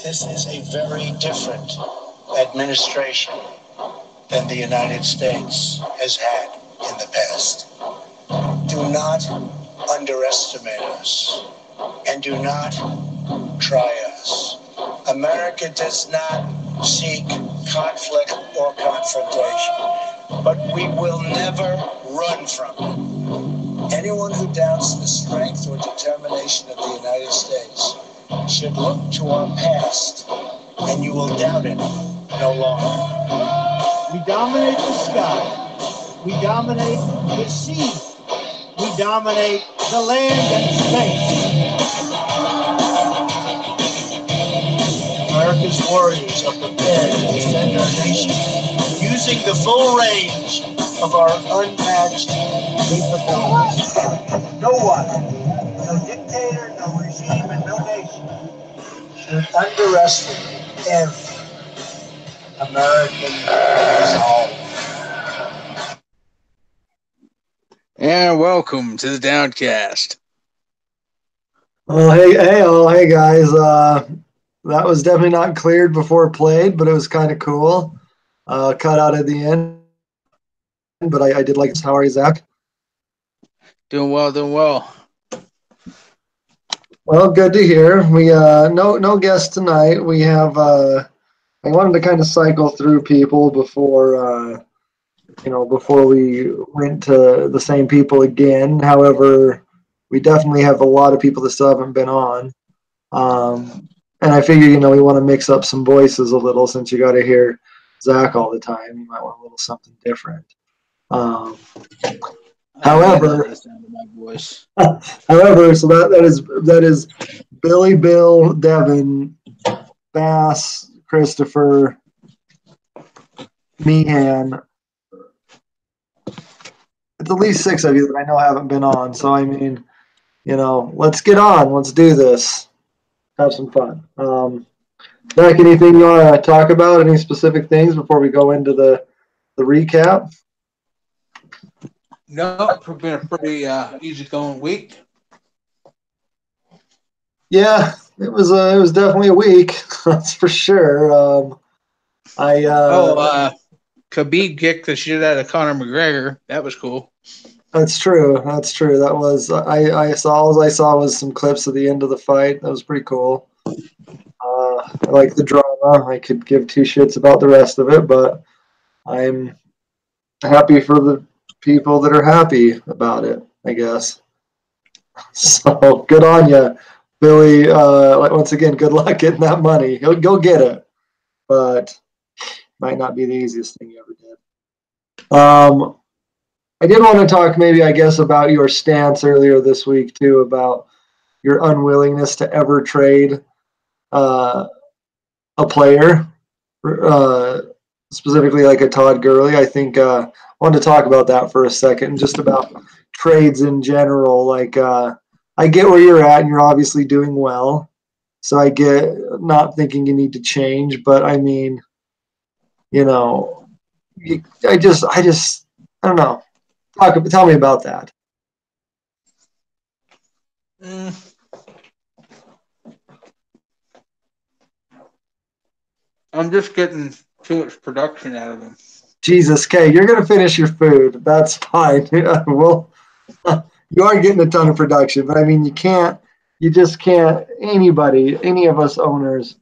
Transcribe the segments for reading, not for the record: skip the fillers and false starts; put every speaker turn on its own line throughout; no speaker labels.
this is a very different administration than the United States has had in the past. Do not underestimate us, and do not try us. America does not seek conflict or confrontation, but we will never run from it. Anyone who doubts the strength or determination of the United States should look to our past, and you will doubt it no longer.
We dominate the sky. We dominate the sea. We dominate the land and space. America's warriors are prepared to defend our nation using the full range of our unmatched capabilities. No one, no dictator, no regime, and no nation should underestimate every American resolve.
And welcome to the Downcast.
Well, hey guys. That was definitely not cleared before played, but it was kind of cool. Cut out at the end, but I did like this. How are you, Zach?
Doing well.
Well, good to hear. We no guests tonight. We have I wanted to kind of cycle through people before before we went to the same people again. However, we definitely have a lot of people that still haven't been on. And I figure, we want to mix up some voices a little since you got to hear Zach all the time. You might want a little something different. However, so that is Billy, Bill, Devin, Bass, Christopher, Meehan. It's at least 6 of you that I know haven't been on. So, I mean, let's get on. Let's do this. Have some fun. Zach, anything you want to talk about? Any specific things before we go into the recap?
No, it's been a pretty easygoing week.
Yeah, it was definitely a week. That's for sure.
Khabib kicked the shit out of Conor McGregor. That was cool.
That's true. That was I saw all I saw was some clips of the end of the fight. That was pretty cool. I like the drama. I could give two shits about the rest of it, but I'm happy for the people that are happy about it, I guess. So good on you, Billy. Once again, good luck getting that money. Go get it, but might not be the easiest thing you ever did. I did want to talk maybe, I guess, about your stance earlier this week, too, about your unwillingness to ever trade a player, specifically like a Todd Gurley. I think I wanted to talk about that for a second, just about trades in general. Like, I get where you're at, and you're obviously doing well. So I get not thinking you need to change, but I mean, I don't know. Tell me about that.
I'm just getting too much production out of him.
Jesus, K, you're going to finish your food. That's fine. Well, you are getting a ton of production, but I mean, you just can't, any of us owners,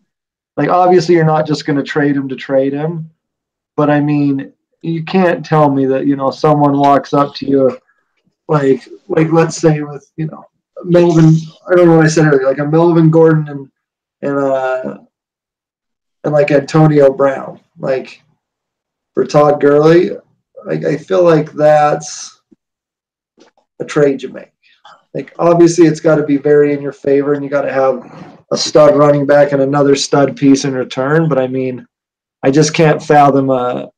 like obviously you're not just going to trade him to trade him, but I mean, you can't tell me that, someone walks up to you like let's say with, Melvin, I don't know what I said earlier, like a Melvin Gordon and like Antonio Brown, like for Todd Gurley, I feel like that's a trade you make. Like obviously it's got to be very in your favor and you got to have a stud running back and another stud piece in return. But I mean, I just can't fathom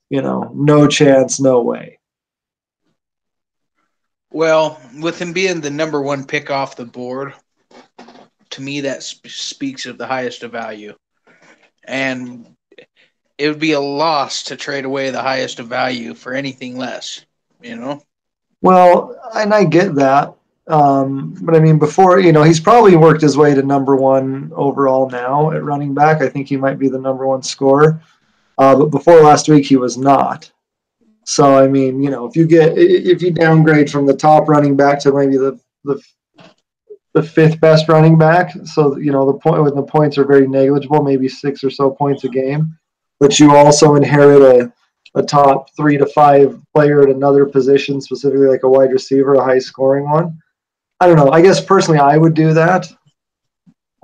no chance, no way.
Well, with him being the number one pick off the board, to me that speaks of the highest of value. And it would be a loss to trade away the highest of value for anything less,
Well, and I get that. But I mean, before, he's probably worked his way to number one overall now at running back. I think he might be the number one scorer. But before last week, he was not. So I mean, if you downgrade from the top running back to maybe the fifth best running back, so the point when the points are very negligible, maybe 6 or so points a game, but you also inherit a top 3 to 5 player at another position, specifically like a wide receiver, a high scoring one. I don't know. I guess personally, I would do that.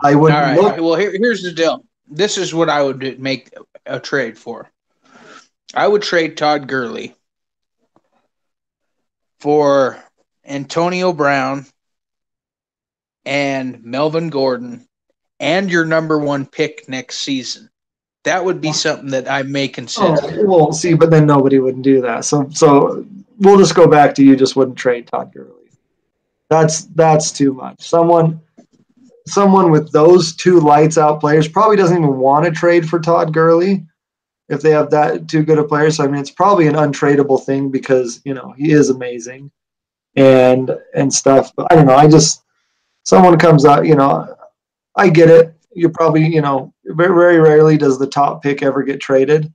I would.
All right.
Look.
Well, here's the deal. This is what I would make a trade for. I would trade Todd Gurley for Antonio Brown and Melvin Gordon and your number one pick next season. That would be something that I may consider.
Oh, well, see, but then nobody would do that. So we'll just go back to you just wouldn't trade Todd Gurley. That's too much. Someone with those two lights out players probably doesn't even want to trade for Todd Gurley if they have that too good of players. So I mean, it's probably an untradeable thing because he is amazing and stuff. But I don't know. Someone comes out. I get it. You probably very, very rarely does the top pick ever get traded.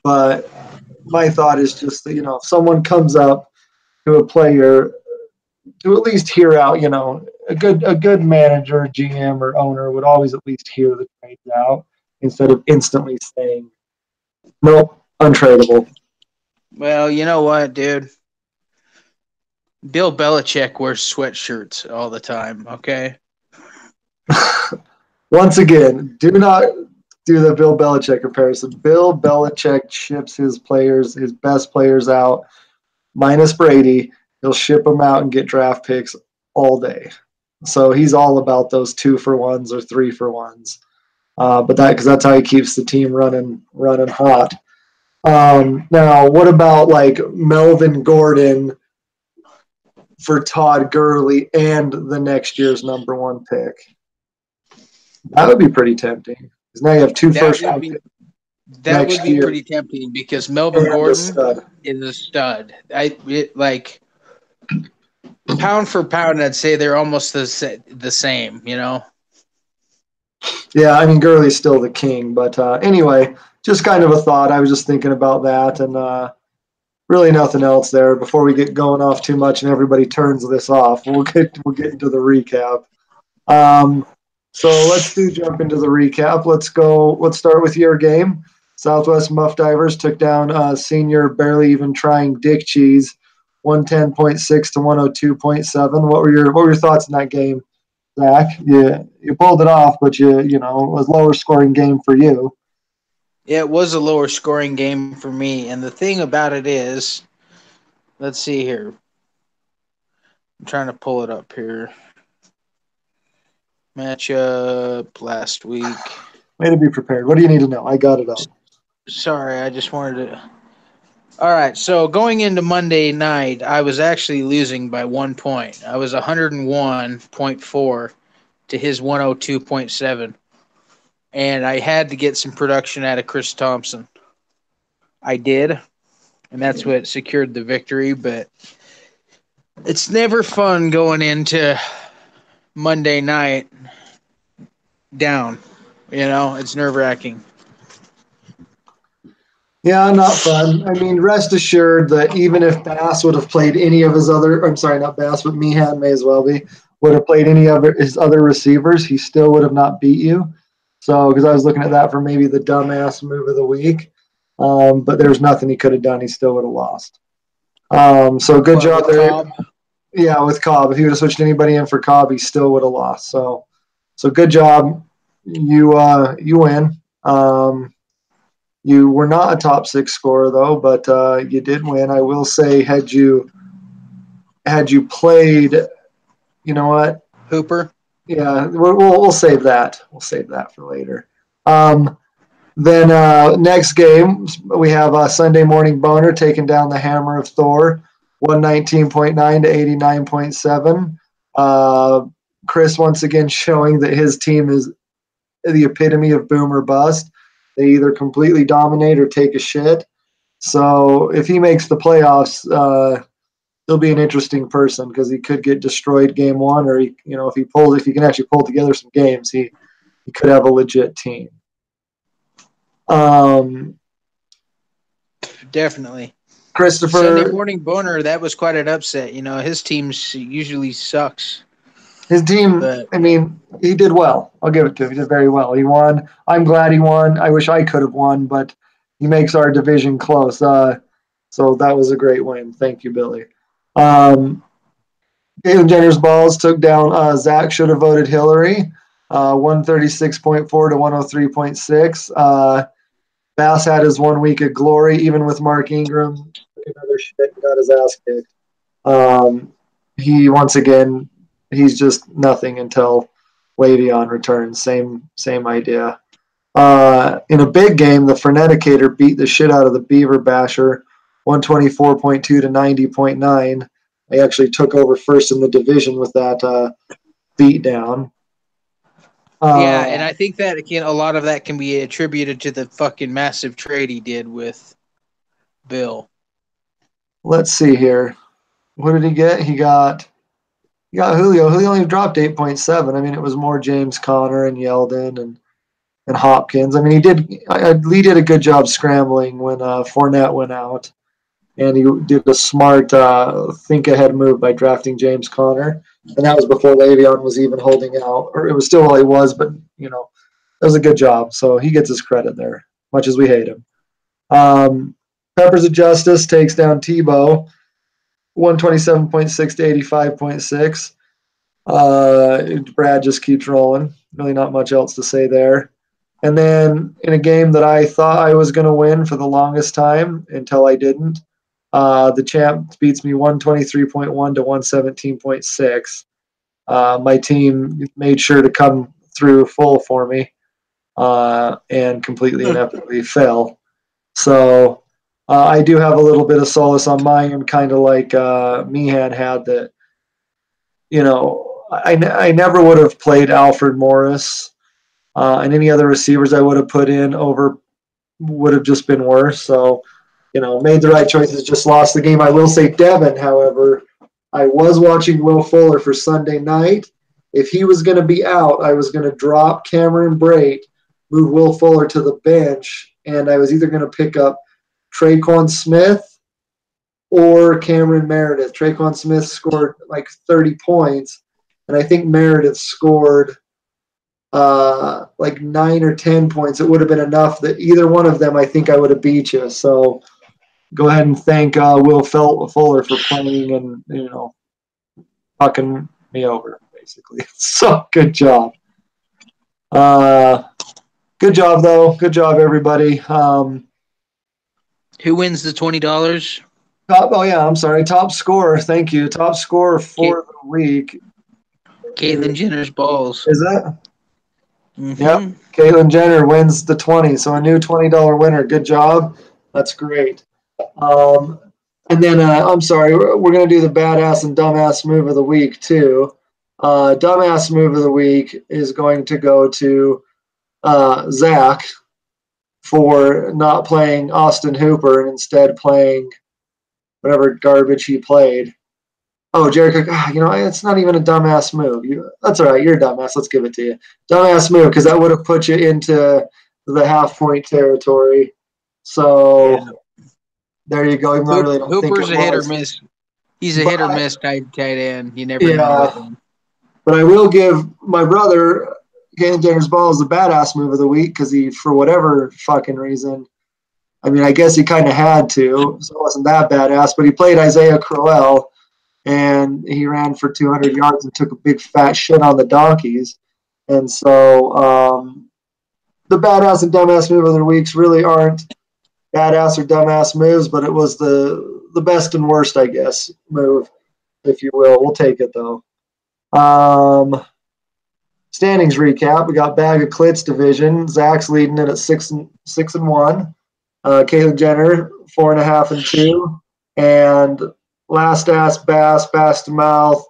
But my thought is just that if someone comes up to a player to at least hear out, a good manager, GM, or owner would always at least hear the trades out instead of instantly saying, nope, untradeable.
Well, you know what, dude? Bill Belichick wears sweatshirts all the time, okay?
Once again, do not do the Bill Belichick comparison. Bill Belichick ships his best players out, minus Brady. He'll ship them out and get draft picks all day. So he's all about those 2-for-1s or 3-for-1s. But because that's how he keeps the team running hot. Now, what about like Melvin Gordon for Todd Gurley and the next year's number one pick? That would be pretty tempting. Because now you have 2 first-round picks.
That would be pretty tempting because Melvin Gordon is a stud. Pound for pound, I'd say they're almost the same,
Yeah, I mean, Gurley's still the king. But anyway, just kind of a thought. I was just thinking about that, and really nothing else there. Before we get going off too much and everybody turns this off, we'll get into the recap. So let's jump into the recap. Let's start with your game. Southwest Muff Divers took down senior barely even trying Dick Cheese, 110.6 to 102.7. What were your thoughts in that game, Zach? You pulled it off, but it was a lower scoring game for you.
Yeah, it was a lower scoring game for me. And the thing about it is, let's see here. I'm trying to pull it up here. Matchup last week.
Way to be prepared. What do you need to know? I got it up.
Sorry, I just wanted to. All right, so going into Monday night, I was actually losing by 1 point. I was 101.4 to his 102.7. And I had to get some production out of Chris Thompson. I did, and that's what secured the victory. But it's never fun going into Monday night down. It's nerve-wracking.
Yeah, not fun. I mean, rest assured that even if Bass would have played any of his other – I'm sorry, not Bass, but Meehan may as well be – would have played any of his other receivers, he still would have not beat you. So, because I was looking at that for maybe the dumbass move of the week. But there's nothing he could have done. He still would have lost. So good job there. Cobb. Yeah, with Cobb. If he would have switched anybody in for Cobb, he still would have lost. So good job. You win. You were not a top 6 scorer though, but you did win. I will say, had you played, you know what,
Hooper.
Yeah, we'll save that. We'll save that for later. Then next game, we have Sunday Morning Boner taking down the Hammer of Thor, 119.9 to 89.7. Chris once again showing that his team is the epitome of boom or bust. They either completely dominate or take a shit. So if he makes the playoffs, he'll be an interesting person because he could get destroyed game one, or if he can actually pull together some games, he could have a legit team.
Definitely.
Christopher
Sunday Morning Boner, that was quite an upset. His team usually sucks.
His team,
But
I mean, he did well. I'll give it to him. He did very well. He won. I'm glad he won. I wish I could have won, but he makes our division close. So that was a great win. Thank you, Billy. Caitlyn Jenner's balls took down Zach should have voted Hillary, 136.4 to 103.6. Bass had his 1 week of glory, even with Mark Ingram. Another shit and got his ass kicked. He once again, he's just nothing until Le'Veon returns. Same idea. In a big game, the Freneticator beat the shit out of the Beaver Basher, 124.2 to 90.9. They actually took over first in the division with that beat down.
Yeah, and I think that a lot of that can be attributed to the fucking massive trade he did with Bill.
Let's see here. What did he get? He got Julio. Julio only dropped 8.7. I mean, it was more James Conner and Yeldon and Hopkins. I mean, Lee did a good job scrambling when Fournette went out, and he did a smart think-ahead move by drafting James Conner, and that was before Le'Veon was even holding out, or it was still while he was, but that was a good job. So he gets his credit there, much as we hate him. Peppers of Justice takes down Tebow, 127.6 to 85.6. Brad just keeps rolling. Really not much else to say there. And then in a game that I thought I was going to win for the longest time until I didn't, the champ beats me 123.1 to 117.6. My team made sure to come through full for me and completely and epically fell. So I do have a little bit of solace on my end, kind of like Meehan had that. I never would have played Alfred Morris, and any other receivers I would have put in over would have just been worse. So, made the right choices, just lost the game. I will say Devin, however, I was watching Will Fuller for Sunday night. If he was going to be out, I was going to drop Cameron Brate, move Will Fuller to the bench, and I was either going to pick up Traquan Smith or Cameron Meredith. Traquan Smith scored like 30 points, and I think Meredith scored like 9 or 10 points. It would have been enough that either one of them, I think I would have beat you. So go ahead and thank Will Fuller for playing and, fucking me over, basically. So good job. Good job, though. Good job, everybody.
Who wins the $20?
I'm sorry. Top scorer. Thank you. Top scorer for the week.
Caitlyn Jenner's balls.
Is it?
Mm-hmm.
Yep. Caitlyn Jenner wins the 20. So a new $20 winner. Good job. That's great. And then I'm sorry. We're going to do the badass and dumbass move of the week, too. Dumbass move of the week is going to go to Zach for not playing Austin Hooper and instead playing whatever garbage he played. Oh, Jared Cook, it's not even a dumbass move. That's all right. You're a dumbass. Let's give it to you. Dumbass move, because that would have put you into the half-point territory. So there you go. Even though I really don't
Hooper's
think
a hit or miss. He's a hit or miss tight end. You never know with him.
But I will give my brother Caitlyn Jenner's balls the badass move of the week because he, for whatever fucking reason, I mean, I guess he kind of had to, so it wasn't that badass, but he played Isaiah Crowell, and he ran for 200 yards and took a big fat shit on the donkeys. And so the badass and dumbass move of the weeks really aren't badass or dumbass moves, but it was the best and worst, I guess, move, if you will. We'll take it, though. Standings recap. We got Bag of Clits division. Zach's leading it at 6-1. Caitlyn Jenner 4.5 and 2. And Last Ass Bass to Mouth.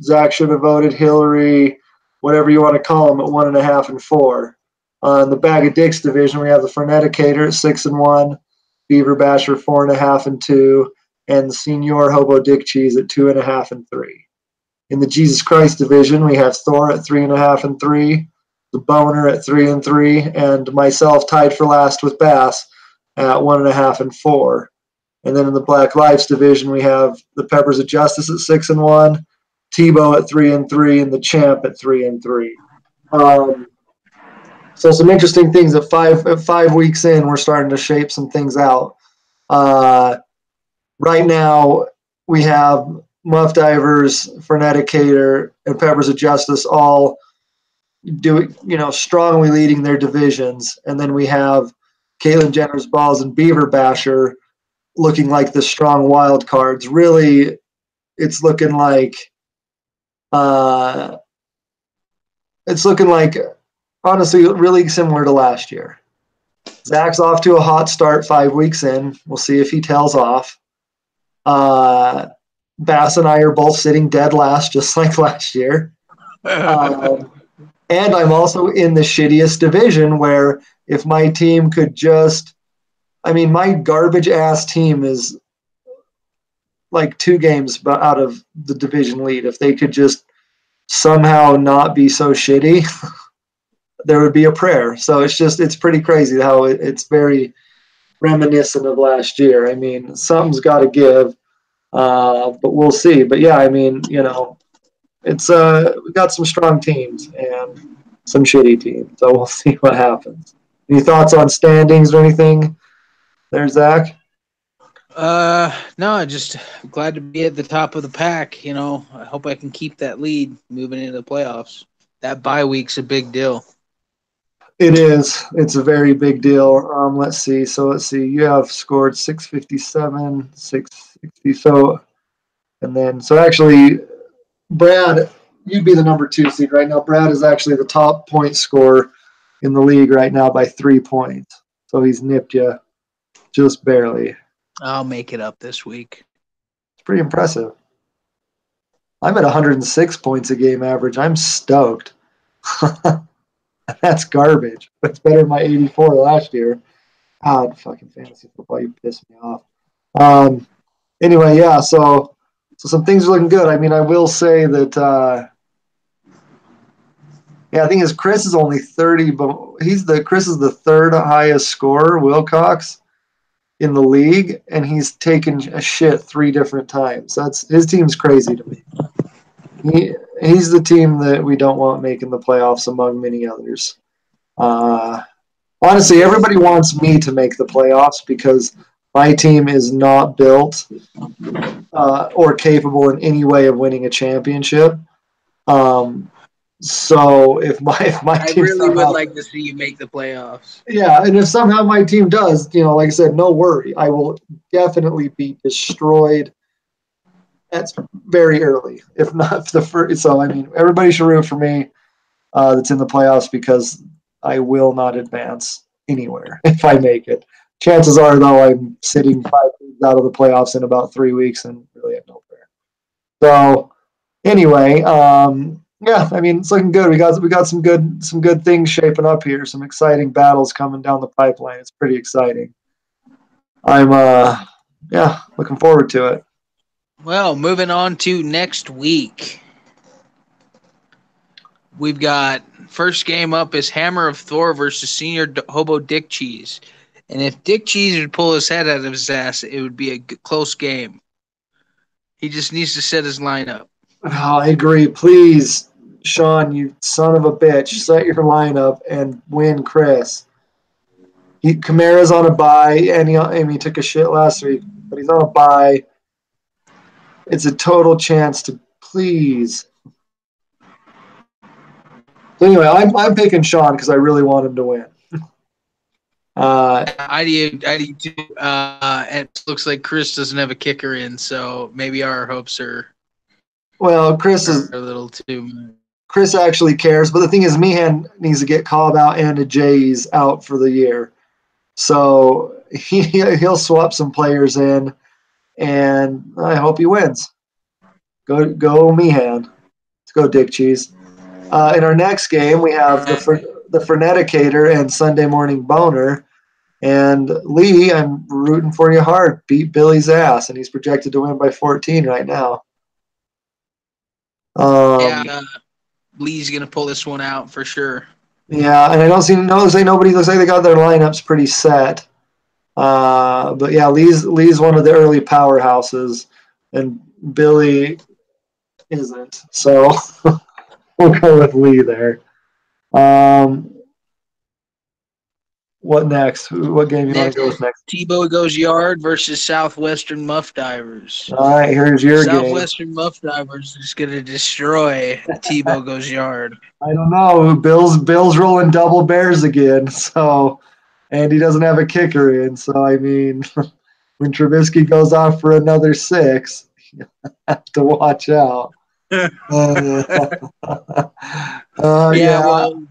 Zach should have voted Hillary, whatever you want to call him, at 1.5 and 4. In the Bag of Dicks division, we have the Freneticator at 6-1. Beaver Basher 4.5 and 2. and Senior Hobo Dick Cheese at 2.5 and 3. In the Jesus Christ division, we have Thor at 3.5 and 3, the Boner at 3 and 3, and myself tied for last with Bass at 1.5 and 4. And then in the Black Lives division, we have the Peppers of Justice at 6 and 1, Tebow at 3 and 3, and the Champ at 3 and 3. So some interesting things at 5 weeks in, we're starting to shape some things out. Right now, we have Muff Divers, Ferneticator, and Peppers of Justice all strongly leading their divisions. And then we have Caitlin Jenner's Balls and Beaver Basher looking like the strong wild cards. Really, it's looking like honestly really similar to last year. Zach's off to a hot start 5 weeks in. We'll see if he tails off. Bass and I are both sitting dead last, just like last year. And I'm also in the shittiest division where if my team could my garbage ass team is like 2 games out of the division lead. If they could just somehow not be so shitty, there would be a prayer. So it's pretty crazy how it's very reminiscent of last year. I mean, something's got to give, but we'll see. But yeah, I mean, it's we got some strong teams and some shitty teams. So we'll see what happens. Any thoughts on standings or anything there, Zach?
No, just glad to be at the top of the pack. I hope I can keep that lead moving into the playoffs. That bye week's a big deal.
It is. It's a very big deal. Let's see. You have scored 657, 660. So actually, Brad, you'd be the number 2 seed right now. Brad is actually the top point scorer in the league right now by 3 points. So he's nipped you just barely.
I'll make it up this week.
It's pretty impressive. I'm at 106 points a game average. I'm stoked. That's garbage. It's better than my 84 last year. God, fucking fantasy football, you pissed me off. Anyway, yeah, so some things are looking good. I mean, I will say that, I think Chris is only 30, but Chris is the 3rd highest scorer, Wilcox, in the league, and he's taken a shit 3 different times. His team's crazy to me. He's the team that we don't want making the playoffs among many others. Honestly, everybody wants me to make the playoffs because my team is not built or capable in any way of winning a championship. So if my
I
team
really would like to see you make the playoffs.
Yeah, and if somehow my team does, like I said, no worry. I will definitely be destroyed. That's very early, if not the first. So, I mean, everybody should root for me that's in the playoffs because I will not advance anywhere if I make it. Chances are, though, I'm sitting 5 games out of the playoffs in about 3 weeks and really have no prayer. So, anyway, yeah, I mean, it's looking good. We got some good things shaping up here. Some exciting battles coming down the pipeline. It's pretty exciting. I'm looking forward to it.
Well, moving on to next week. We've got first game up is Hammer of Thor versus Senior Hobo Dick Cheese. And if Dick Cheese would pull his head out of his ass, it would be a close game. He just needs to set his lineup.
Oh, I agree. Please, Sean, you son of a bitch, set your lineup and win Chris. Kamara's on a bye, and he took a shit last week, but he's on a bye. It's a total chance to please. So anyway, I'm picking Sean because I really want him to win.
I do too. It looks like Chris doesn't have a kicker in, so maybe our hopes are.
Well, Chris is
a little too much.
Chris actually cares, but the thing is, Meehan needs to get called out and Jay's out for the year, so he'll swap some players in, and I hope he wins. Go Meehan. Let's go Dick Cheese. In our next game, we have the Ferneticator and Sunday Morning Boner. And Lee, I'm rooting for you hard. Beat Billy's ass, and he's projected to win by 14 right now.
Lee's gonna pull this one out for sure.
Yeah, and I don't see nobody looks like they got their lineups pretty set. But yeah, Lee's one of the early powerhouses, and Billy isn't. So we'll go with Lee there. What next? What game you want to go with next?
Tebow Goes Yard versus Southwestern Muff Divers.
All right, here's your
Southwestern Muff Divers is going to destroy Tebow Goes Yard.
I don't know. Bill's rolling double bears again, so and he doesn't have a kicker in. So I mean, when Trubisky goes off for another 6, you have to watch out.
Well,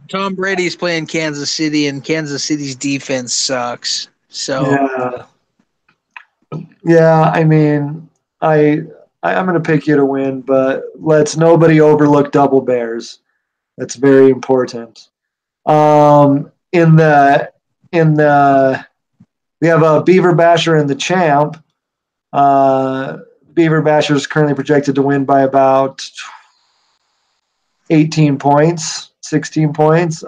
Tom Brady's playing Kansas City, and Kansas City's defense sucks. So
yeah. I mean, I'm going to pick you to win, but let's nobody overlook double bears. That's very important. In the we have a Beaver Basher and the Champ. Beaver Basher is currently projected to win by about 18 points, 16 points.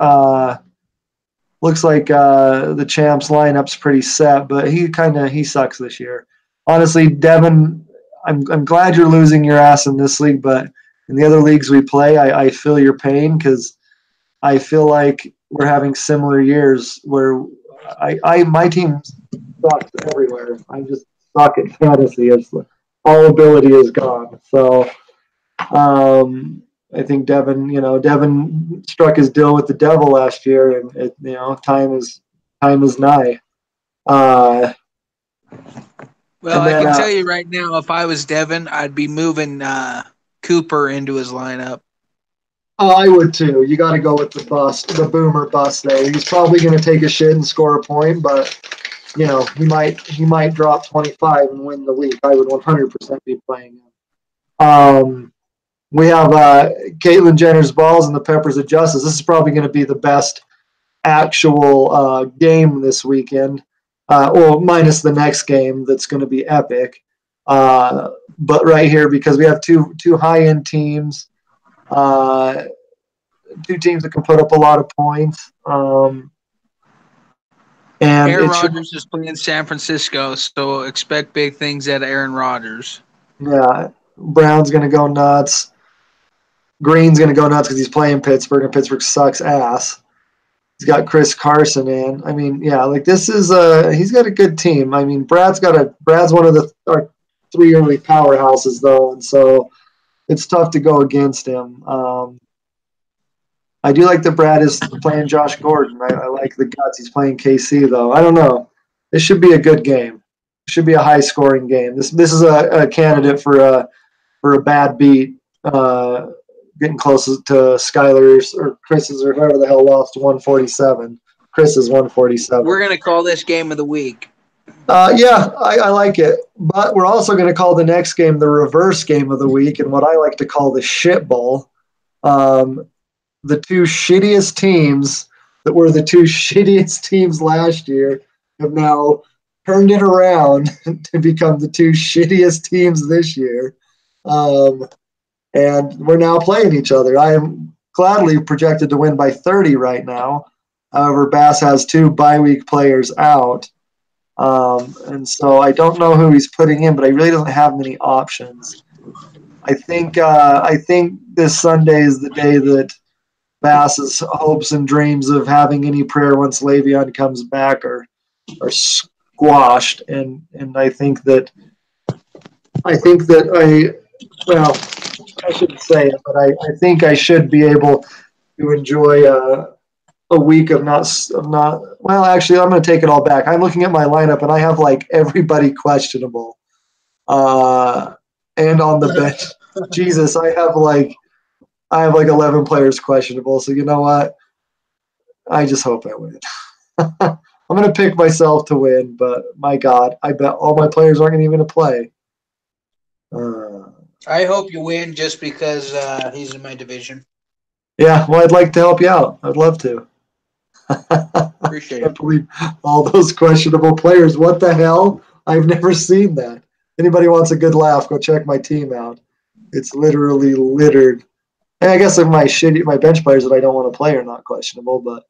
Looks like the Champ's lineup's pretty set, but he sucks this year. Honestly, Devin, I'm glad you're losing your ass in this league, but in the other leagues we play, I feel your pain because I feel like we're having similar years where my team sucks everywhere. I just suck at fantasy. All ability is gone. So I think Devin struck his deal with the devil last year, and time is nigh.
Well, I can tell you right now, if I was Devin, I'd be moving Cooper into his lineup.
Oh, I would too. You got to go with the boomer bust there. He's probably going to take a shit and score a point, but he might drop 25 and win the week. I would 100% be playing him. We have Caitlyn Jenner's Balls and the Peppers of Justice. This is probably going to be the best actual game this weekend. Minus the next game that's going to be epic. But right here, because we have two high-end teams, two teams that can put up a lot of points. And
Aaron Rodgers is playing San Francisco, so expect big things out of Aaron Rodgers.
Yeah, Brown's going to go nuts. Green's going to go nuts because he's playing Pittsburgh, and Pittsburgh sucks ass. He's got Chris Carson in. I mean, this is he's got a good team. I mean, Brad's one of our 3 early powerhouses though, and so it's tough to go against him. I do like that Brad is playing Josh Gordon. I like the guts. He's playing KC though. I don't know. This should be a good game. It should be a high scoring game. This is a candidate for a bad beat. Getting close to Skyler's or Chris's or whoever the hell lost to 147. Chris is 147.
We're going to call this game of the week.
I like it. But we're also going to call the next game the reverse game of the week and what I like to call the shit bowl. The 2 shittiest teams that were the 2 shittiest teams last year have now turned it around to become the 2 shittiest teams this year. And we're now playing each other. I am gladly projected to win by 30 right now. However, Bass has 2 bye-week players out. And so I don't know who he's putting in, but I really doesn't have many options. I think this Sunday is the day that Bass's hopes and dreams of having any prayer once Le'Veon comes back are squashed. And I think that I shouldn't say it, but I think I should be able to enjoy a week of not. Well, actually, I'm going to take it all back. I'm looking at my lineup, and I have like everybody questionable, and on the bench. Jesus, I have like 11 players questionable. So you know what? I just hope I win. I'm going to pick myself to win, but my God, I bet all my players aren't even going to play.
I hope you win just because he's in my division.
Yeah, well, I'd like to help you out. I'd love to.
Appreciate
Can't
it.
believe all those questionable players. What the hell? I've never seen that. Anybody wants a good laugh, go check my team out. It's literally littered. And I guess if my bench players that I don't want to play are not questionable, but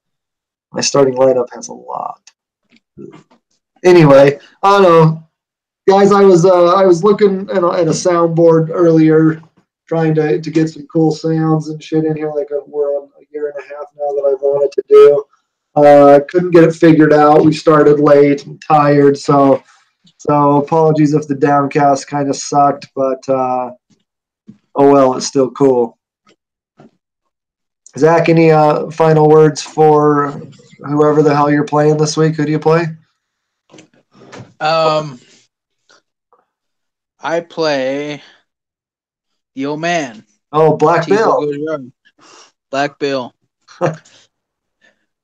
my starting lineup has a lot. Anyway, I don't know. Guys, I was looking at a soundboard earlier, trying to get some cool sounds and shit in here. Like we're on a year and a half now that I've wanted to do. I couldn't get it figured out. We started late and tired, so apologies if the downcast kind of sucked, but oh well, it's still cool. Zach, any final words for whoever the hell you're playing this week? Who do you play?
I play the old man.
Oh, Black Bill.
Black Bill.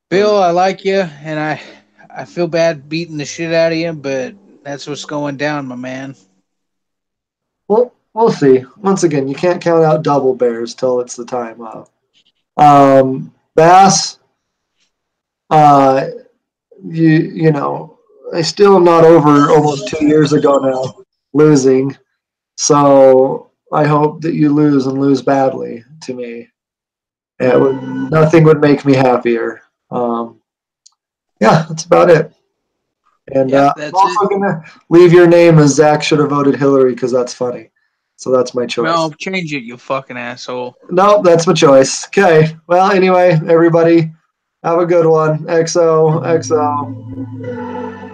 Bill, I like you, and I feel bad beating the shit out of you, but that's what's going down, my man.
Well, we'll see. Once again, you can't count out double bears till it's the time of. Bass, you know, I still am not over almost 2 years ago now losing. So I hope that you lose and lose badly to me. Nothing would make me happier. Yeah, that's about it. And I'm also going to leave your name as Zach should have voted Hillary because that's funny. So that's my choice.
No, change it, you fucking asshole.
No, that's my choice. Okay. Well, anyway, everybody, have a good one. XO, XO.